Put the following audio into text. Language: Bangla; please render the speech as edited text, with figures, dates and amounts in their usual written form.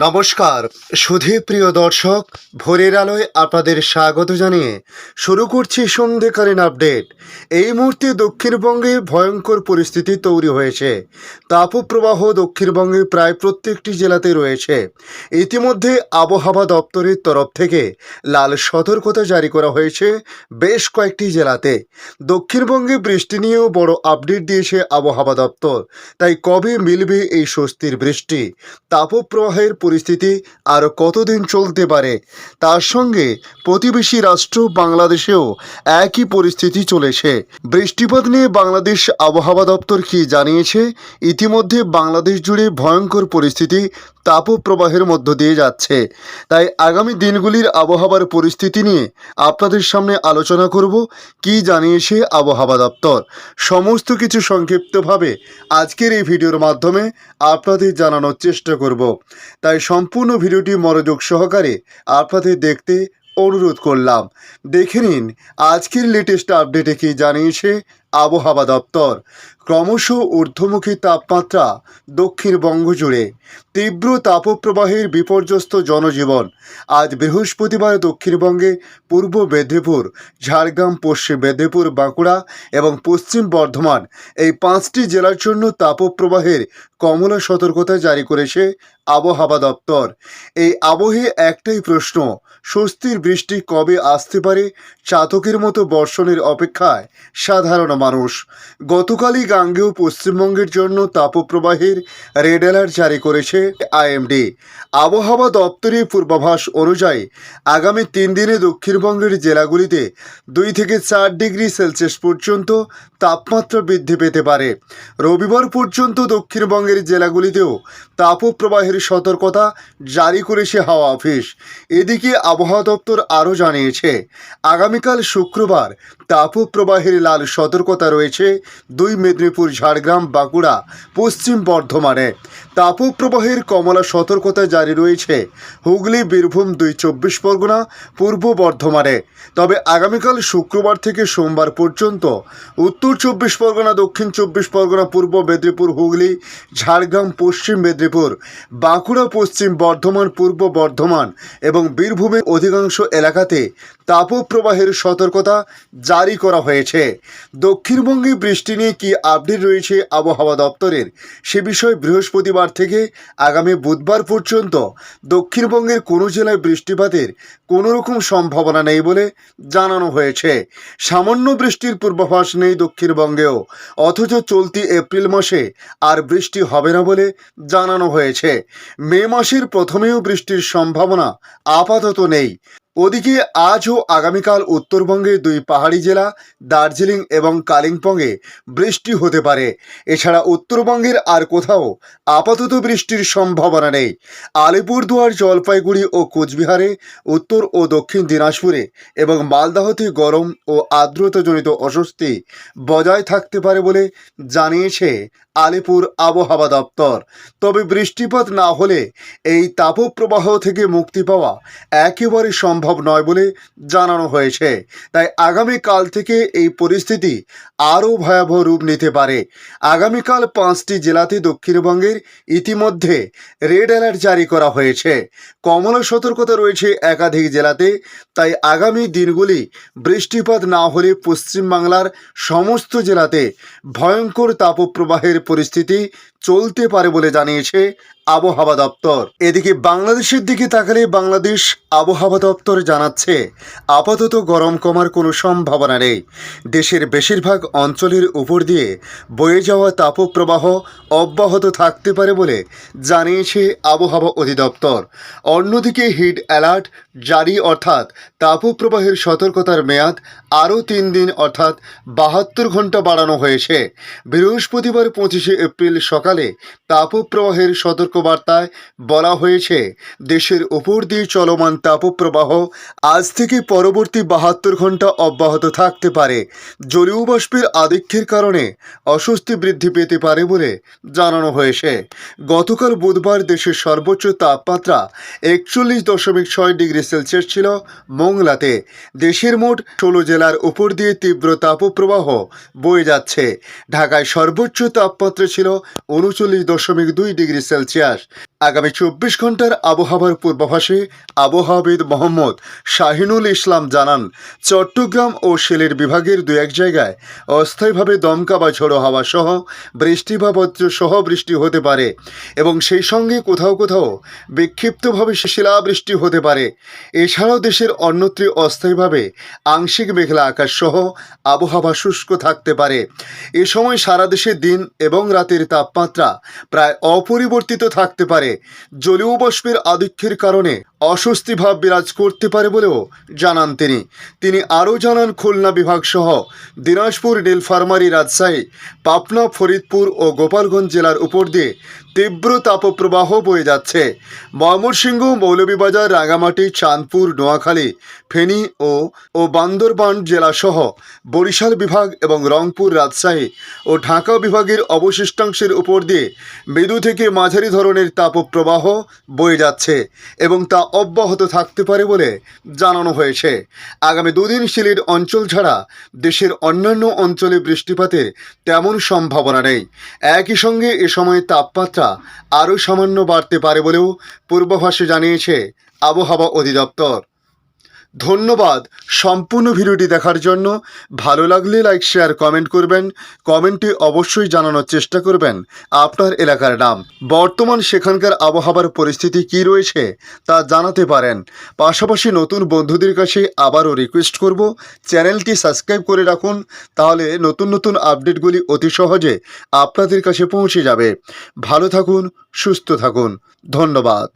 নমস্কার সুধী প্রিয় দর্শক, ভোরের আলোয় আপনাদের স্বাগত জানিয়ে শুরু করছি সন্ধ্যেকালীন আপডেট। এই মুহূর্তে দক্ষিণবঙ্গে ভয়ঙ্কর পরিস্থিতি তৈরি হয়েছে। তাপপ্রবাহ দক্ষিণবঙ্গে প্রায় প্রত্যেকটি জেলাতে রয়েছে। ইতিমধ্যে আবহাওয়া দপ্তরের তরফ থেকে লাল সতর্কতা জারি করা হয়েছে বেশ কয়েকটি জেলাতে। দক্ষিণবঙ্গে বৃষ্টি নিয়েও বড় আপডেট দিয়েছে আবহাওয়া দপ্তর। তাই কবে মিলবে এই স্বস্তির বৃষ্টি? তাপপ্রবাহের পরিস্থিতি আরও কতদিন চলতে পারে? তার সঙ্গে প্রতিবেশী রাষ্ট্র বাংলাদেশেও একই পরিস্থিতি চলেছে। বৃষ্টিপাত নিয়ে বাংলাদেশ আবহাওয়া দপ্তর কি জানিয়েছে? ইতিমধ্যে বাংলাদেশ জুড়ে ভয়ঙ্কর পরিস্থিতি তাপপ্রবাহের মধ্য দিয়ে যাচ্ছে। তাই আগামী দিনগুলির আবহাওয়ার পরিস্থিতি নিয়ে আপনাদের সামনে আলোচনা করব। কি জানিয়েছে আবহাওয়া দপ্তর সমস্ত কিছু সংক্ষিপ্তভাবে আজকের এই ভিডিওর মাধ্যমে আপনাদের জানানোর চেষ্টা করব। তাই সম্পূর্ণ ভিডিওটি মনোযোগ সহকারে আপনাদের দেখতে অনুরোধ করলাম। দেখে নিন আজকের লেটেস্ট আপডেটে কি জানিয়েছে আবহাওয়া দপ্তর। ক্রমশ ঊর্ধ্বমুখী তাপমাত্রা দক্ষিণবঙ্গ জুড়ে, তীব্র তাপপ্রবাহের বিপর্যস্ত জনজীবন। আজ বৃহস্পতিবার দক্ষিণবঙ্গে পূর্ব মেদিনীপুর, ঝাড়গ্রাম, পশ্চিম মেদিনীপুর, বাঁকুড়া এবং পশ্চিম বর্ধমান এই 5টি জেলার জন্য তাপপ্রবাহের কমলা সতর্কতা জারি করেছে আবহাওয়া দপ্তর। এই আবহে একটাই প্রশ্ন, স্বস্তির বৃষ্টি কবে আসতে পারে? চাতকের মতো বর্ষণের অপেক্ষায় সাধারণ মানুষ। গতকালই গাঙ্গেয় পশ্চিমবঙ্গের জন্য তাপপ্রবাহের রেড অ্যালার্ট জারি করেছে আইএমডি। আবহাওয়া দপ্তরের পূর্বাভাস অনুযায়ী আগামী 3 দিনে দক্ষিণবঙ্গের জেলাগুলিতে 2 থেকে 4 ডিগ্রি সেলসিয়াস পর্যন্ত তাপমাত্রা বৃদ্ধি পেতে পারে। রবিবার পর্যন্ত দক্ষিণবঙ্গের জেলাগুলিতেও তাপপ্রবাহের সতর্কতা জারি করেছে হাওয়া অফিস। এদিকে আবহাওয়া দপ্তর আরও জানিয়েছে, আগামীকাল শুক্রবার তাপপ্রবাহের লাল সতর্কতা রয়েছে 2 মেদিনীপুর, ঝাড়গ্রাম, বাঁকুড়া, পশ্চিম বর্ধমানে। তাপপ্রবাহের কমলা সতর্কতা জারি রয়েছে হুগলি, বীরভূম, 2 চব্বিশ পরগনা, পূর্ব বর্ধমানে। তবে আগামীকাল শুক্রবার থেকে সোমবার পর্যন্ত উত্তর 24 পরগনা, দক্ষিণ 24 পরগনা, পূর্ব মেদিনীপুর, হুগলি, ঝাড়গ্রাম, পশ্চিম মেদিনীপুর, বাঁকুড়া, পশ্চিম বর্ধমান, পূর্ব বর্ধমান এবং বীরভূমের অধিকাংশ এলাকাতে তাপপ্রবাহের সতর্কতা জারি করা হয়েছে। দক্ষিণবঙ্গে বৃষ্টি নিয়ে কি আপডেট রয়েছে আবহাওয়া দপ্তরের, সে বিষয়ে বৃহস্পতিবার থেকে আগামী বুধবার পর্যন্ত দক্ষিণবঙ্গের কোনো জেলায় বৃষ্টিপাতের কোনো রকম সম্ভাবনা নেই বলে জানানো হয়েছে। সামান্য বৃষ্টির পূর্বাভাস নেই দক্ষিণবঙ্গেও, অথচ চলতি এপ্রিল মাসে আর বৃষ্টি হবে না বলে জানানো হয়েছে। মে মাসের প্রথমেও বৃষ্টির সম্ভাবনা আপাতত নেই। ওদিকে আজ ও আগামীকাল উত্তরবঙ্গের 2 পাহাড়ি জেলা দার্জিলিং এবং কালিম্পংয়ে বৃষ্টি হতে পারে। এছাড়া উত্তরবঙ্গের আর কোথাও আপাতত বৃষ্টির সম্ভাবনা নেই। আলিপুরদুয়ার, জলপাইগুড়ি ও কোচবিহারে, উত্তর ও দক্ষিণ দিনাজপুরে এবং মালদহতে গরম ও আর্দ্রতাজনিত অস্বস্তি বজায় থাকতে পারে বলে জানিয়েছে আলিপুর আবহাওয়া দপ্তর। তবে বৃষ্টিপাত না হলে এই তাপপ্রবাহ থেকে মুক্তি পাওয়া একেবারে সম্ভব নয় বলে জানানো হয়েছে। তাই আগামীকাল থেকে এই পরিস্থিতি আরও ভয়াবহ রূপ নিতে পারে। আগামীকাল 5টি জেলাতে দক্ষিণবঙ্গের ইতিমধ্যে রেড অ্যালার্ট জারি করা হয়েছে। কমলা সতর্কতা রয়েছে একাধিক জেলাতে। তাই আগামী দিনগুলি বৃষ্টিপাত না হলে পশ্চিমবাংলার সমস্ত জেলাতে ভয়ঙ্কর তাপপ্রবাহের পরিস্থিতি চলতে পারে বলে জানিয়েছে আবহাওয়া দপ্তর। এদিকে বাংলাদেশের দিকে তাকালে বাংলাদেশ আবহাওয়া দপ্তর জানাচ্ছে, আপাতত গরম কমার কোনো সম্ভাবনা নেই। দেশের বেশিরভাগ অঞ্চলের উপর দিয়ে বয়ে যাওয়া তাপপ্রবাহ অব্যাহত থাকতে পারে বলে জানিয়েছে আবহাওয়া অধিদপ্তর। অন্যদিকে হিট অ্যালার্ট জারি, অর্থাৎ তাপপ্রবাহের সতর্কতার মেয়াদ আরও 3 দিন অর্থাৎ 72 ঘন্টা বাড়ানো হয়েছে। বৃহস্পতিবার 25শে এপ্রিল সকালে তাপপ্রবাহের সতর্কবার্তায় বলা হয়েছে, দেশের উপর দিয়ে চলমান তাপপ্রবাহ আজ থেকে পরবর্তী 72 ঘন্টা অব্যাহত থাকতে পারে। জলীয় বাষ্পের আধিক্যের কারণে অস্বস্তি বৃদ্ধি পেতে পারে বলে জানানো হয়েছে। গতকাল বুধবার দেশের সর্বোচ্চ তাপমাত্রা 41.6 ডিগ্রি সেলসিয়াস ছিল মোংলাতে। দেশের মোট 16 জেলার উপর দিয়ে তীব্র তাপপ্রবাহ বয়ে যাচ্ছে। ঢাকায় সর্বোচ্চ তাপমাত্রা ছিল 39.2 ডিগ্রি সেলসিয়াস। বিশ্বাস। আগামী 24 ঘন্টার আবহাওয়ার পূর্বাভাসে আবহাওয়াবিদ মোহাম্মদ শাহিনুল ইসলাম জানান, চট্টগ্রাম ও সিলেট বিভাগের দু এক জায়গায় অস্থায়ীভাবে দমকা বা ঝোড়ো হাওয়া সহ বৃষ্টি বা বজ্র সহ বৃষ্টি হতে পারে এবং সেই সঙ্গে কোথাও কোথাও বিক্ষিপ্তভাবে শিলাবৃষ্টি হতে পারে। এছাড়াও দেশের অন্যত্র অস্থায়ীভাবে আংশিক মেঘলা আকাশ সহ আবহাওয়া শুষ্ক থাকতে পারে। এ সময় সারা দেশে দিন এবং রাতের তাপমাত্রা প্রায় অপরিবর্তিত থাকতে পারে। জলীয় বাষ্পের আধিক্যের কারণে অস্বস্তি ভাব বিরাজ করতে পারে বলেও জানান তিনি আরও জানান, খুলনা বিভাগ সহ দিনাজপুর, নীলফামারী, রাজশাহী, পাবনা, ফরিদপুর ও গোপালগঞ্জ জেলার উপর দিয়ে তীব্র তাপপ্রবাহ বয়ে যাচ্ছে। ময়মনসিংহ, মৌলভীবাজার, রাঙামাটি, চাঁদপুর, নোয়াখালী, ফেনী ও বান্দরবান জেলাসহ বরিশাল বিভাগ এবং রংপুর, রাজশাহী ও ঢাকা বিভাগের অবশিষ্টাংশের উপর দিয়ে মৃদু থেকে মাঝারি ধরনের তাপপ্রবাহ বয়ে যাচ্ছে এবং তা অব্যাহত থাকতে পারে বলে জানানো হয়েছে। আগামী দুদিন সিলেট অঞ্চল ছাড়া দেশের অন্যান্য অঞ্চলে বৃষ্টিপাতের তেমন সম্ভাবনা নেই। একই সঙ্গে এ সময় তাপমাত্রা আরও সামান্য বাড়তে পারে বলেও পূর্বাভাসে জানিয়েছে আবহাওয়া অধিদপ্তর। ধন্যবাদ সম্পূর্ণ ভিডিওটি দেখার জন্য। ভালো লাগলে লাইক, শেয়ার, কমেন্ট করবেন। কমেন্টে অবশ্যই জানানোর চেষ্টা করবেন আপনার এলাকার নাম। বর্তমান সেখানকার আবহাওয়ার পরিস্থিতি কী রয়েছে তা জানাতে পারেন। পাশাপাশি নতুন বন্ধুদের কাছে আবারও রিকোয়েস্ট করব, চ্যানেলটি সাবস্ক্রাইব করে রাখুন, তাহলে নতুন নতুন আপডেটগুলি অতি সহজে আপনাদের কাছে পৌঁছে যাবে। ভালো থাকুন, সুস্থ থাকুন। ধন্যবাদ।